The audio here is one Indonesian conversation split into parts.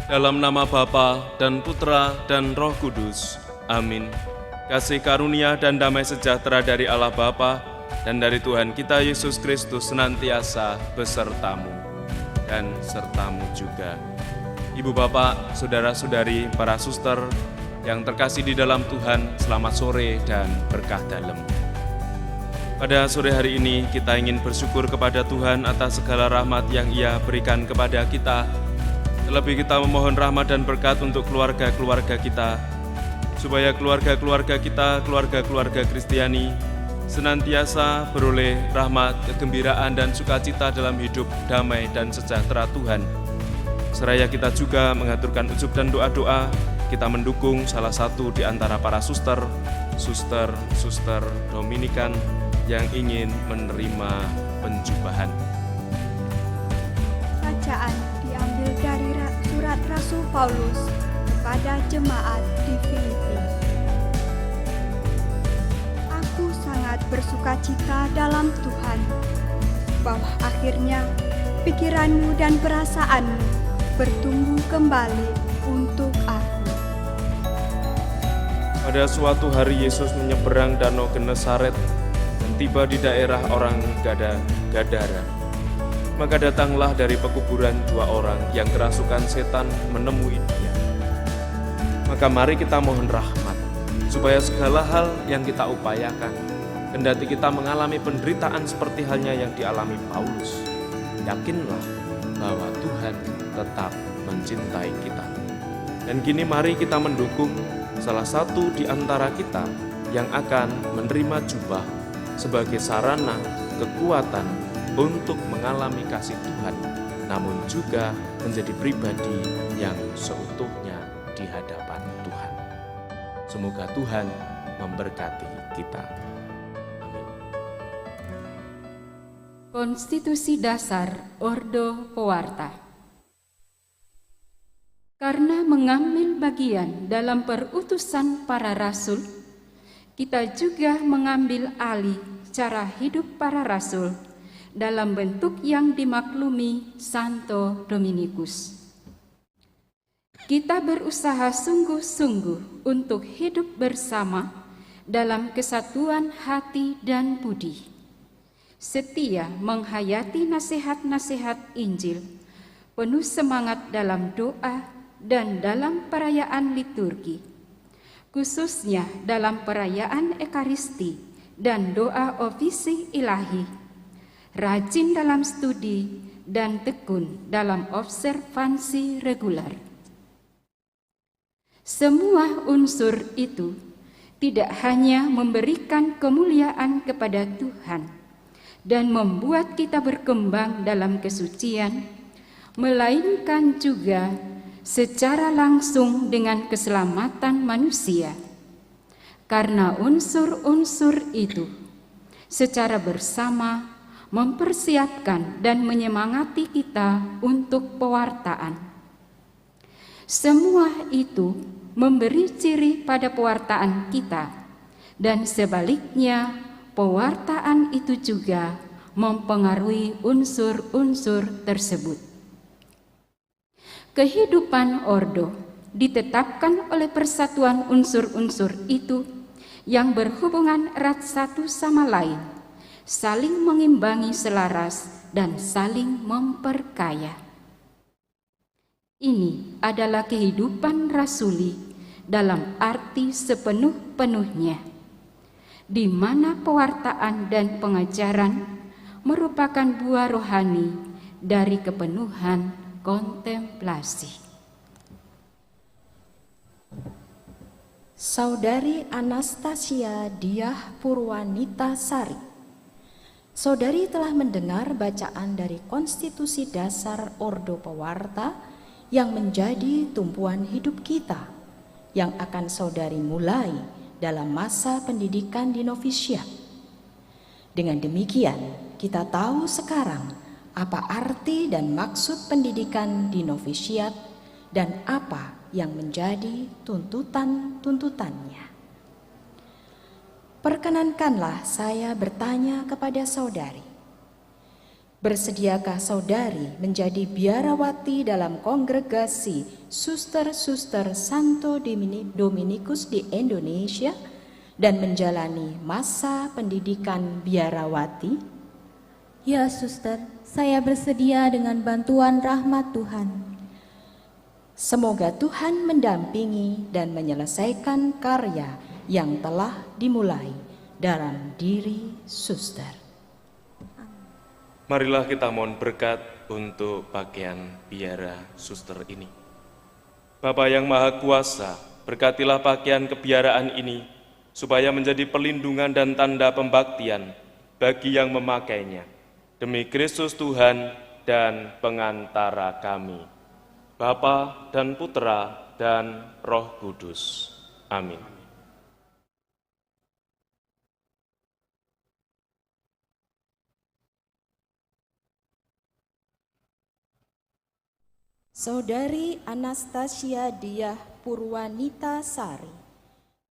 Dalam nama Bapa dan Putra dan Roh Kudus. Amin. Kasih karunia dan damai sejahtera dari Allah Bapa dan dari Tuhan kita Yesus Kristus senantiasa besertamu dan sertamu juga. Ibu bapak, saudara-saudari, para suster yang terkasih di dalam Tuhan, selamat sore dan berkah dalam. Pada sore hari ini kita ingin bersyukur kepada Tuhan atas segala rahmat yang Ia berikan kepada kita. Terlebih kita memohon rahmat dan berkat untuk keluarga-keluarga kita, supaya keluarga-keluarga kita, keluarga-keluarga Kristiani, senantiasa beroleh rahmat, kegembiraan, dan sukacita dalam hidup damai dan sejahtera Tuhan. Seraya kita juga mengaturkan ujub dan doa-doa, kita mendukung salah satu di antara para suster Dominikan yang ingin menerima penjubahan. Bacaan diambil dari surat Rasul Paulus kepada jemaat di Filipi. Aku sangat bersukacita dalam Tuhan, bahwa akhirnya pikiranmu dan perasaanmu bertumbuh kembali untuk aku. Pada suatu hari Yesus menyeberang danau Genesaret dan tiba di daerah orang Gadara. Maka datanglah dari pekuburan dua orang yang kerasukan setan menemui dia. Maka mari kita mohon rahmat, supaya segala hal yang kita upayakan, kendati kita mengalami penderitaan seperti halnya yang dialami Paulus, yakinlah bahwa Tuhan tetap mencintai kita. Dan kini mari kita mendukung salah satu di antara kita yang akan menerima jubah sebagai sarana kekuatan untuk mengalami kasih Tuhan, namun juga menjadi pribadi yang seutuhnya di hadapan Tuhan. Semoga Tuhan memberkati kita. Amin. Konstitusi Dasar Ordo Pewarta. Karena mengambil bagian dalam perutusan para rasul, kita juga mengambil alih cara hidup para rasul dalam bentuk yang dimaklumi Santo Dominikus. Kita berusaha sungguh-sungguh untuk hidup bersama dalam kesatuan hati dan budi, setia menghayati nasihat-nasihat Injil, penuh semangat dalam doa dan dalam perayaan liturgi, khususnya dalam perayaan Ekaristi dan doa ofisi ilahi, rajin dalam studi dan tekun dalam observansi reguler. Semua unsur itu tidak hanya memberikan kemuliaan kepada Tuhan dan membuat kita berkembang dalam kesucian, melainkan juga secara langsung dengan keselamatan manusia. Karena unsur-unsur itu secara bersama mempersiapkan dan menyemangati kita untuk pewartaan. Semua itu memberi ciri pada pewartaan kita, dan sebaliknya pewartaan itu juga mempengaruhi unsur-unsur tersebut. Kehidupan ordo ditetapkan oleh persatuan unsur-unsur itu yang berhubungan erat satu sama lain, saling mengimbangi selaras dan saling memperkaya. Ini adalah kehidupan rasuli dalam arti sepenuh-penuhnya, di mana pewartaan dan pengajaran merupakan buah rohani dari kepenuhan kontemplasi. Saudari Anastasia Diah Purwanita Sari, saudari telah mendengar bacaan dari Konstitusi Dasar Ordo Pewarta yang menjadi tumpuan hidup kita, yang akan saudari mulai dalam masa pendidikan di novisiat. Dengan demikian, kita tahu sekarang apa arti dan maksud pendidikan di novisiat dan apa yang menjadi tuntutan-tuntutannya. Perkenankanlah saya bertanya kepada saudari, bersediakah saudari menjadi biarawati dalam kongregasi suster-suster Santo Dominikus di Indonesia dan menjalani masa pendidikan biarawati? Ya, Suster, saya bersedia dengan bantuan rahmat Tuhan. Semoga Tuhan mendampingi dan menyelesaikan karya yang telah dimulai dalam diri suster. Marilah kita mohon berkat untuk pakaian biara suster ini. Bapa yang Maha Kuasa, berkatilah pakaian kebiaraan ini, supaya menjadi pelindungan dan tanda pembaktian bagi yang memakainya. Demi Kristus Tuhan dan pengantara kami, Bapa dan Putra dan Roh Kudus. Amin. Saudari Anastasia Diah Purwanita Sari,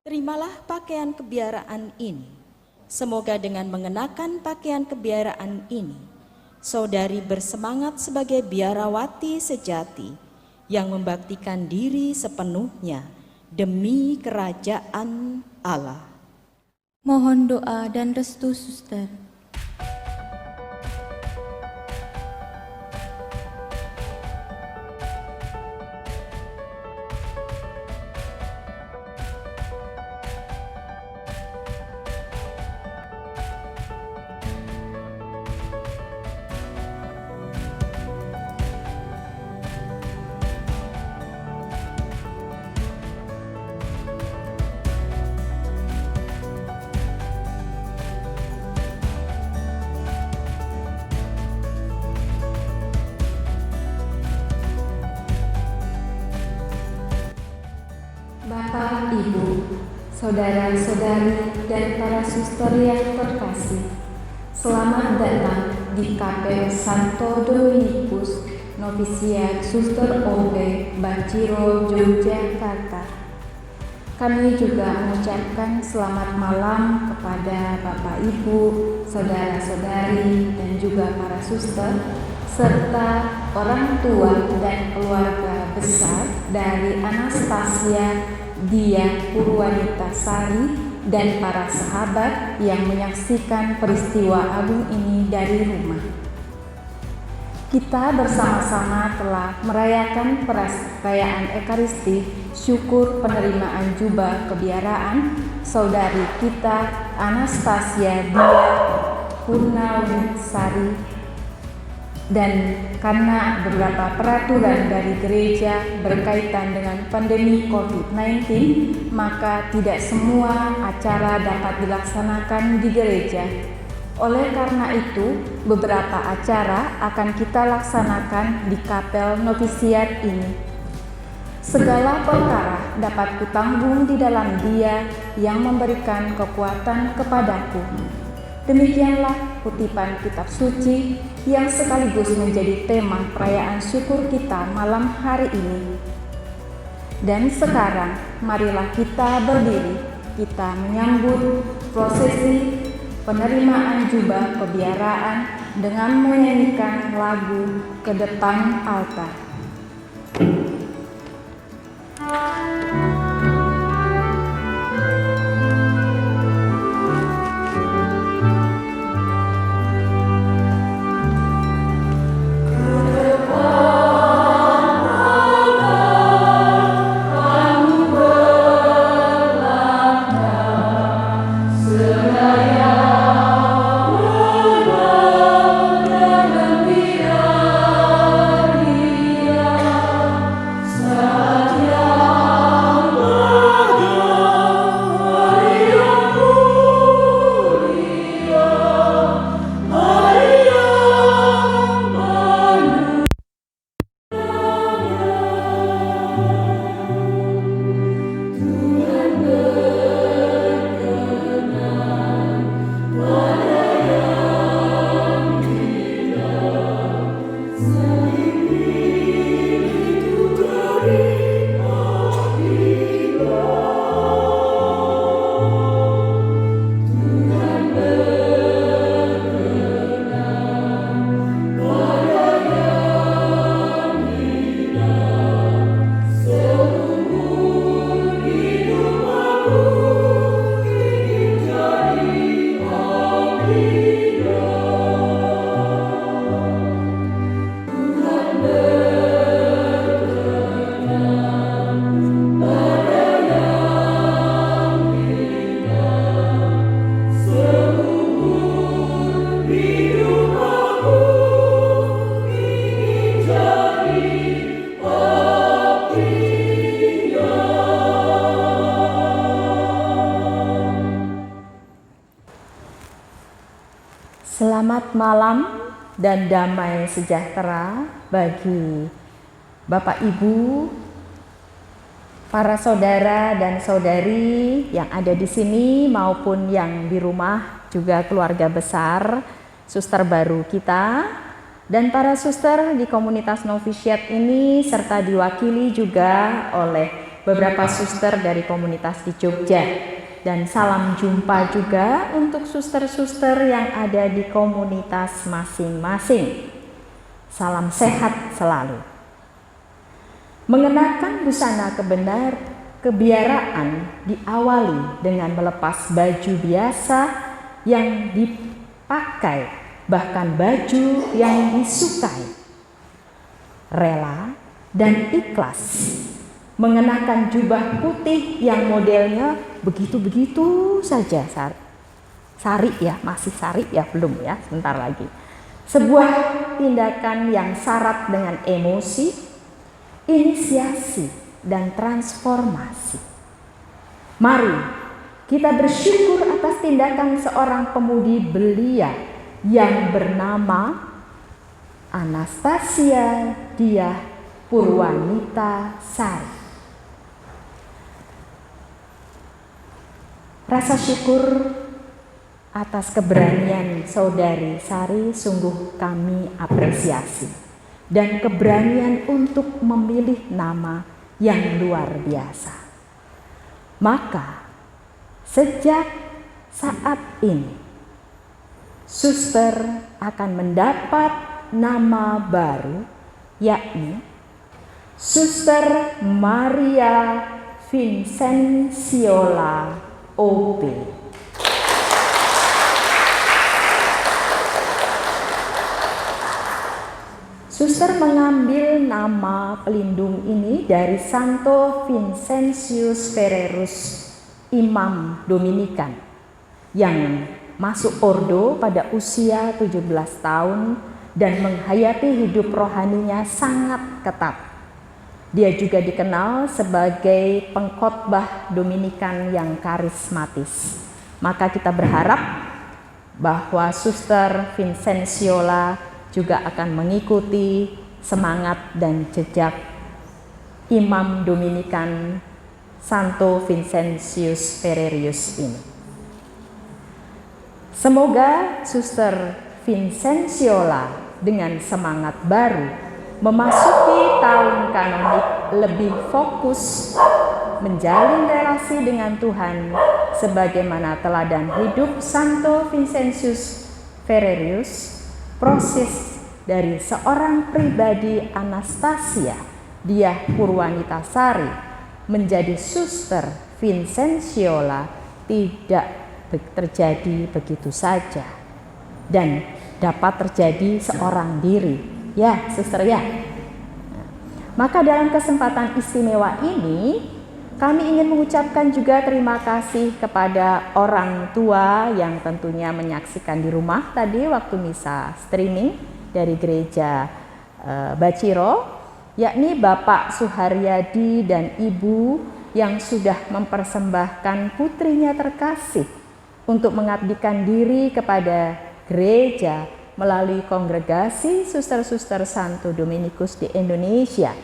terimalah pakaian kebiaraan ini. Semoga dengan mengenakan pakaian kebiaraan ini, saudari bersemangat sebagai biarawati sejati yang membaktikan diri sepenuhnya demi kerajaan Allah. Mohon doa dan restu Suster. Bapak, Ibu, saudara-saudari, dan para suster yang terkasih, selamat datang di Kapel Santo Dominikus, Novisiat Suster OB Banjiro, Yogyakarta. Kami juga mengucapkan selamat malam kepada Bapak, Ibu, saudara-saudari, dan juga para suster, serta orang tua dan keluarga besar dari Anastasia Diah Purwanita Sari dan para sahabat yang menyaksikan peristiwa agung ini dari rumah. Kita bersama-sama telah merayakan perayaan Ekaristi syukur penerimaan jubah kebiaraan saudari kita Anastasia Diah Purwanita Sari. Dan karena beberapa peraturan dari gereja berkaitan dengan pandemi COVID-19, maka tidak semua acara dapat dilaksanakan di gereja. Oleh karena itu, beberapa acara akan kita laksanakan di kapel novisiat ini. Segala perkara dapat kutanggung di dalam Dia yang memberikan kekuatan kepadaku. Demikianlah kutipan kitab suci yang sekaligus menjadi tema perayaan syukur kita malam hari ini. Dan sekarang marilah kita berdiri, kita menyambut prosesi penerimaan jubah kebiaraan dengan menyanyikan lagu Ke Depan Altar. Dengan Selamat malam dan damai sejahtera bagi Bapak Ibu, para saudara dan saudari yang ada di sini maupun yang di rumah, juga keluarga besar, suster baru kita, dan para suster di komunitas novisiat ini, serta diwakili juga oleh beberapa suster dari komunitas di Jogja. Dan salam jumpa juga untuk suster-suster yang ada di komunitas masing-masing. Salam sehat selalu. Mengenakan busana kebiaraan diawali dengan melepas baju biasa yang dipakai, bahkan baju yang disukai. Rela dan ikhlas mengenakan jubah putih yang modelnya begitu-begitu saja, sari ya, masih sari ya, belum ya, sebentar lagi. Sebuah tindakan yang syarat dengan emosi, inisiasi, dan transformasi. Mari kita bersyukur atas tindakan seorang pemudi belia yang bernama Anastasia Diah Purwanita Sari. Rasa syukur atas keberanian saudari Sari sungguh kami apresiasi, dan keberanian untuk memilih nama yang luar biasa. Maka sejak saat ini suster akan mendapat nama baru, yakni Suster Maria Vincenciola OP. Suster mengambil nama pelindung ini dari Santo Vincentius Ferrerus, Imam Dominikan, yang masuk ordo pada usia 17 tahun dan menghayati hidup rohaninya sangat ketat. Dia juga dikenal sebagai pengkhotbah Dominikan yang karismatis. Maka kita berharap bahwa Suster Vincenciola juga akan mengikuti semangat dan jejak Imam Dominikan Santo Vincentius Ferrerius ini. Semoga Suster Vincenciola dengan semangat baru memasuki tahun kanonik lebih fokus menjalin relasi dengan Tuhan sebagaimana teladan hidup Santo Vincentius Ferrerius, proses dari seorang pribadi Anastasia Diah Purwanita Sari menjadi Suster Vincenciola tidak terjadi begitu saja dan dapat terjadi seorang diri. Ya, suster ya. Maka dalam kesempatan istimewa ini, kami ingin mengucapkan juga terima kasih kepada orang tua yang tentunya menyaksikan di rumah tadi waktu misa streaming dari gereja Baciro, yakni Bapak Suharyadi dan Ibu yang sudah mempersembahkan putrinya terkasih untuk mengabdikan diri kepada gereja melalui kongregasi suster-suster Santo Dominikus di Indonesia.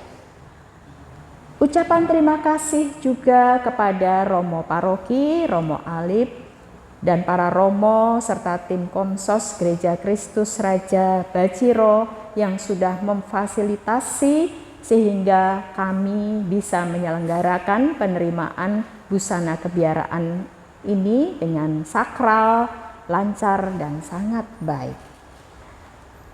Ucapan terima kasih juga kepada Romo Paroki, Romo Alip, dan para Romo serta tim Komsos Gereja Kristus Raja Baciro yang sudah memfasilitasi sehingga kami bisa menyelenggarakan penerimaan busana kebiaraan ini dengan sakral, lancar, dan sangat baik.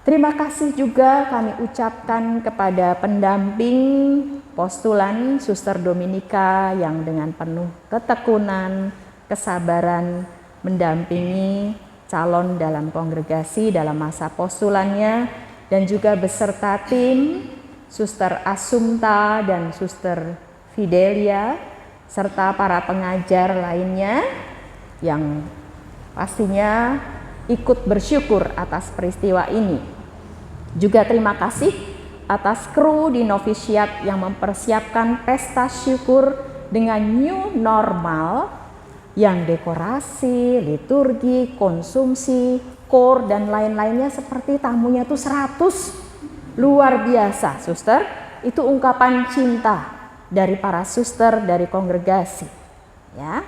Terima kasih juga kami ucapkan kepada pendamping postulan Suster Dominika yang dengan penuh ketekunan, kesabaran mendampingi calon dalam kongregasi dalam masa postulannya, dan juga beserta tim Suster Asumta dan Suster Fidelia serta para pengajar lainnya yang pastinya ikut bersyukur atas peristiwa ini. Juga terima kasih atas kru di novisiat yang mempersiapkan pesta syukur dengan new normal yang dekorasi, liturgi, konsumsi, kor, dan lain-lainnya seperti tamunya tuh 100. Luar biasa, suster. Itu ungkapan cinta dari para suster dari kongregasi. Ya.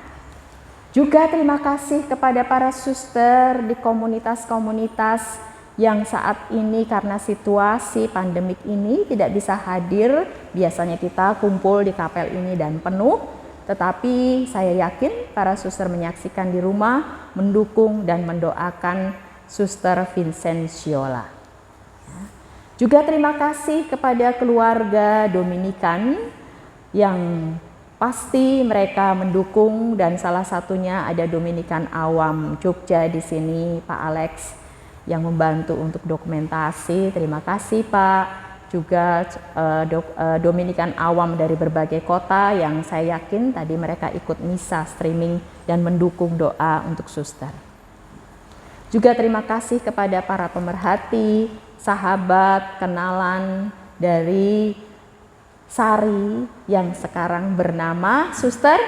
Juga terima kasih kepada para suster di komunitas-komunitas yang saat ini karena situasi pandemik ini tidak bisa hadir. Biasanya kita kumpul di kapel ini dan penuh, tetapi saya yakin para suster menyaksikan di rumah, mendukung dan mendoakan Suster Vincenciola. Juga terima kasih kepada keluarga Dominikan yang pasti mereka mendukung, dan salah satunya ada Dominikan Awam Jogja di sini, Pak Alex, yang membantu untuk dokumentasi. Terima kasih Pak. Juga Dominikan Awam dari berbagai kota yang saya yakin tadi mereka ikut misa streaming dan mendukung doa untuk suster. Juga terima kasih kepada para pemerhati, sahabat, kenalan dari Sari yang sekarang bernama Suster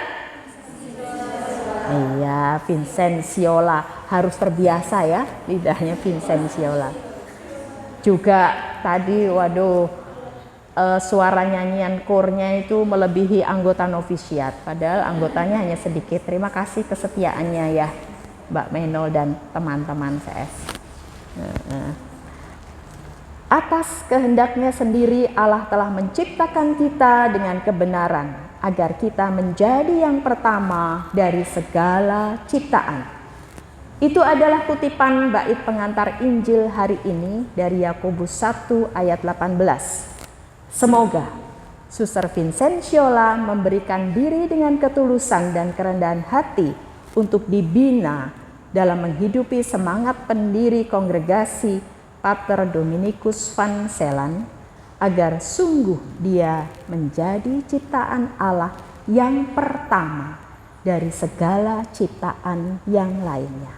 Iya, Vincenciola. Harus terbiasa ya lidahnya Vincenciola. Juga tadi suara nyanyian kornya itu melebihi anggota novisiat, padahal anggotanya hanya sedikit. Terima kasih kesetiaannya ya Mbak Menol dan teman-teman CS. Atas kehendaknya sendiri Allah telah menciptakan kita dengan kebenaran agar kita menjadi yang pertama dari segala ciptaan. Itu adalah kutipan bait pengantar Injil hari ini dari Yakobus 1 ayat 18. Semoga Suster Vincenciola memberikan diri dengan ketulusan dan kerendahan hati untuk dibina dalam menghidupi semangat pendiri kongregasi Pater Dominikus van Celan, agar sungguh dia menjadi ciptaan Allah yang pertama dari segala ciptaan yang lainnya.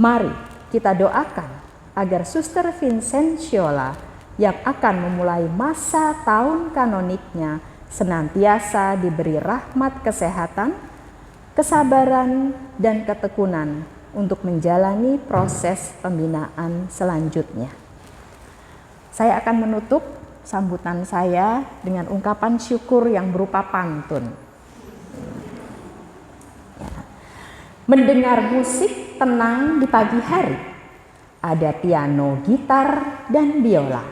Mari kita doakan agar Suster Vincenciola yang akan memulai masa tahun kanoniknya senantiasa diberi rahmat kesehatan, kesabaran, dan ketekunan untuk menjalani proses pembinaan selanjutnya. Saya akan menutup sambutan saya dengan ungkapan syukur yang berupa pantun. Mendengar musik tenang di pagi hari, ada piano, gitar, dan biola.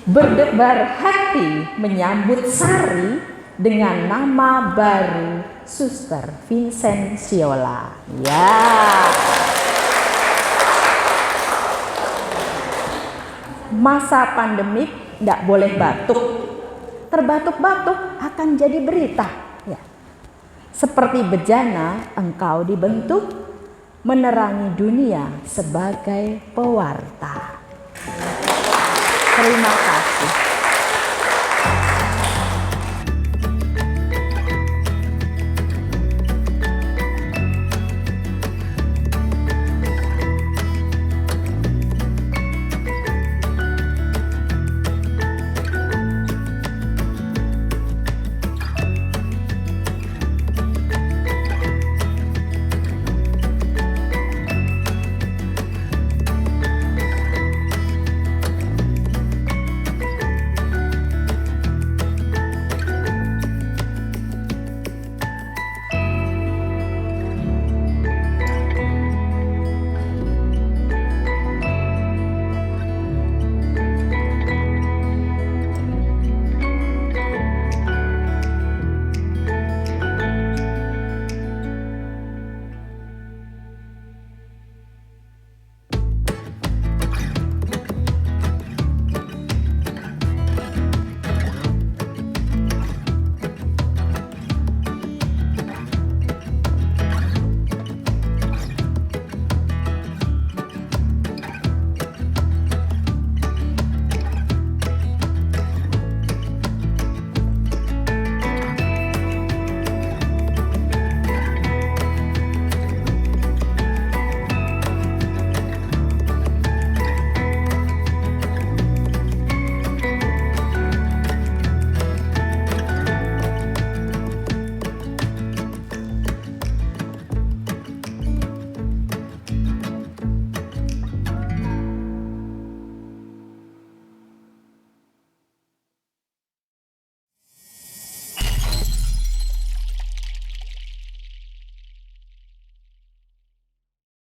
Berdebar hati menyambut Sari dengan nama baru Suster Vincenciola. Ya. Masa pandemik tidak boleh batuk. Terbatuk-batuk akan jadi berita. Ya. Seperti bejana engkau dibentuk menerangi dunia sebagai pewarta. Terima kasih.